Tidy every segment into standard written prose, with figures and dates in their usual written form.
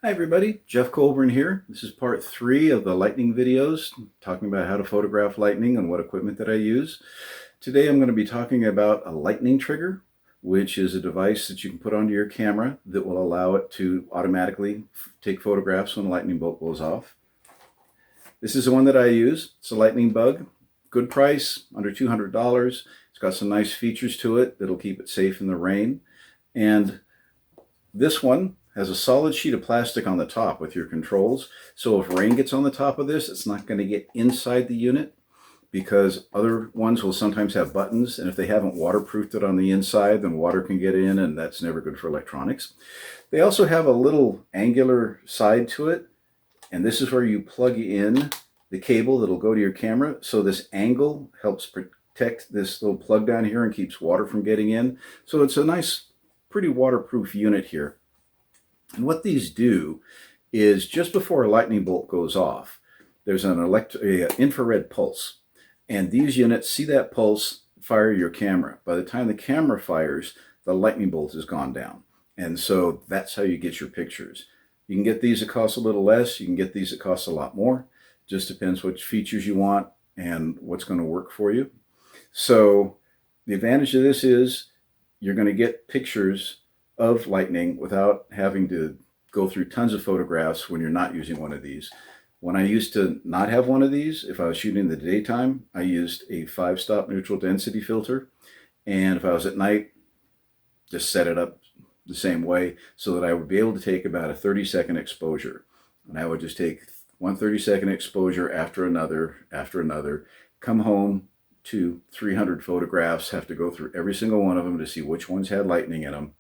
Hi everybody, Jeff Colburn here. This is part 3 of the lightning videos, talking about how to photograph lightning and what equipment that I use. Today I'm going to be talking about a lightning trigger, which is a device that you can put onto your camera that will allow it to automatically take photographs when a lightning bolt goes off. This is the one that I use. It's a lightning bug. Good price, under $200. It's got some nice features to it that'll keep it safe in the rain. And this one has a solid sheet of plastic on the top with your controls. So if rain gets on the top of this, it's not going to get inside the unit, because other ones will sometimes have buttons, and if they haven't waterproofed it on the inside, then water can get in, and that's never good for electronics. They also have a little angular side to it, and this is where you plug in the cable that'll go to your camera. So this angle helps protect this little plug down here and keeps water from getting in. So it's a nice, pretty waterproof unit here. And what these do is, just before a lightning bolt goes off, there's an infrared pulse. And these units see that pulse, fire your camera. By the time the camera fires, the lightning bolt has gone down. And so that's how you get your pictures. You can get these that cost a little less. You can get these that cost a lot more. Just depends which features you want and what's going to work for you. So the advantage of this is you're going to get pictures of lightning without having to go through tons of photographs when you're not using one of these. When I used to not have one of these, if I was shooting in the daytime, I used a 5-stop neutral density filter. And if I was at night, just set it up the same way so that I would be able to take about a 30-second exposure. And I would just take one 30-second exposure after another, come home to 300 photographs, have to go through every single one of them to see which ones had lightning in them.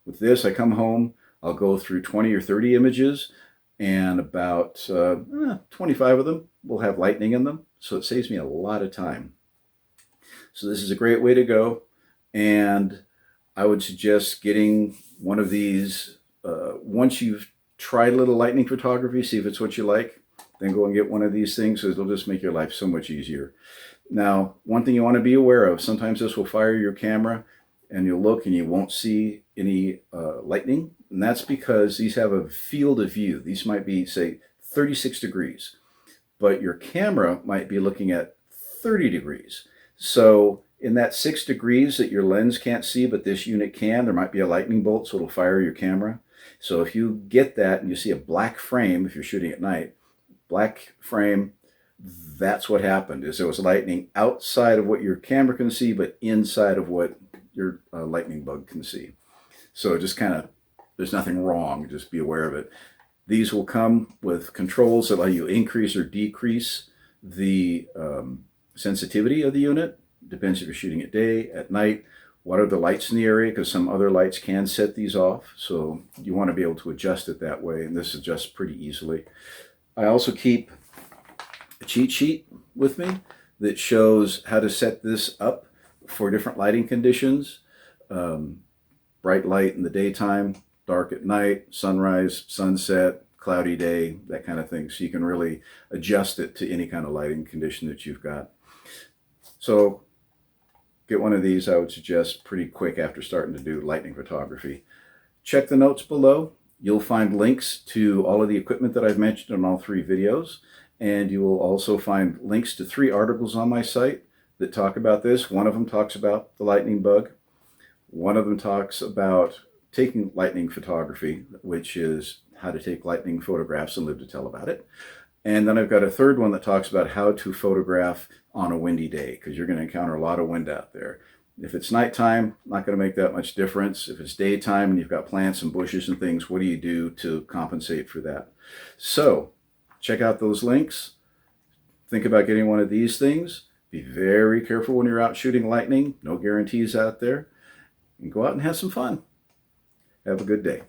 With this, I come home, I'll go through 20 or 30 images, and about 25 of them will have lightning in them, so it saves me a lot of time. So this is a great way to go, and I would suggest getting one of these once you've tried a little lightning photography, see if it's what you like, then go and get one of these things, because it'll just make your life so much easier. Now, one thing you want to be aware of, sometimes this will fire your camera, and you'll look and you won't see any lightning. And that's because these have a field of view. These might be, say, 36 degrees, but your camera might be looking at 30 degrees. So in that 6 degrees that your lens can't see, but this unit can, there might be a lightning bolt, so it'll fire your camera. So if you get that and you see a black frame, if you're shooting at night, black frame, that's what happened, is there was lightning outside of what your camera can see, but inside of what your lightning bug can see. So just kind of, there's nothing wrong, just be aware of it. These will come with controls that allow you increase or decrease the sensitivity of the unit. Depends if you're shooting at day, at night, what are the lights in the area, because some other lights can set these off. So you want to be able to adjust it that way, and this adjusts pretty easily. I also keep a cheat sheet with me that shows how to set this up for different lighting conditions. Bright light in the daytime, dark at night, sunrise, sunset, cloudy day, that kind of thing. So you can really adjust it to any kind of lighting condition that you've got. So get one of these, I would suggest, pretty quick after starting to do lightning photography. Check the notes below. You'll find links to all of the equipment that I've mentioned in all 3 videos. And you will also find links to 3 articles on my site that talk about this. One of them talks about the lightning bug. One of them talks about taking lightning photography, which is how to take lightning photographs and live to tell about it. And then I've got a third one that talks about how to photograph on a windy day, because you're going to encounter a lot of wind out there. If it's nighttime, not going to make that much difference. If it's daytime and you've got plants and bushes and things, what do you do to compensate for that? So check out those links. Think about getting one of these things. Be very careful when you're out shooting lightning. No guarantees out there. And go out and have some fun. Have a good day.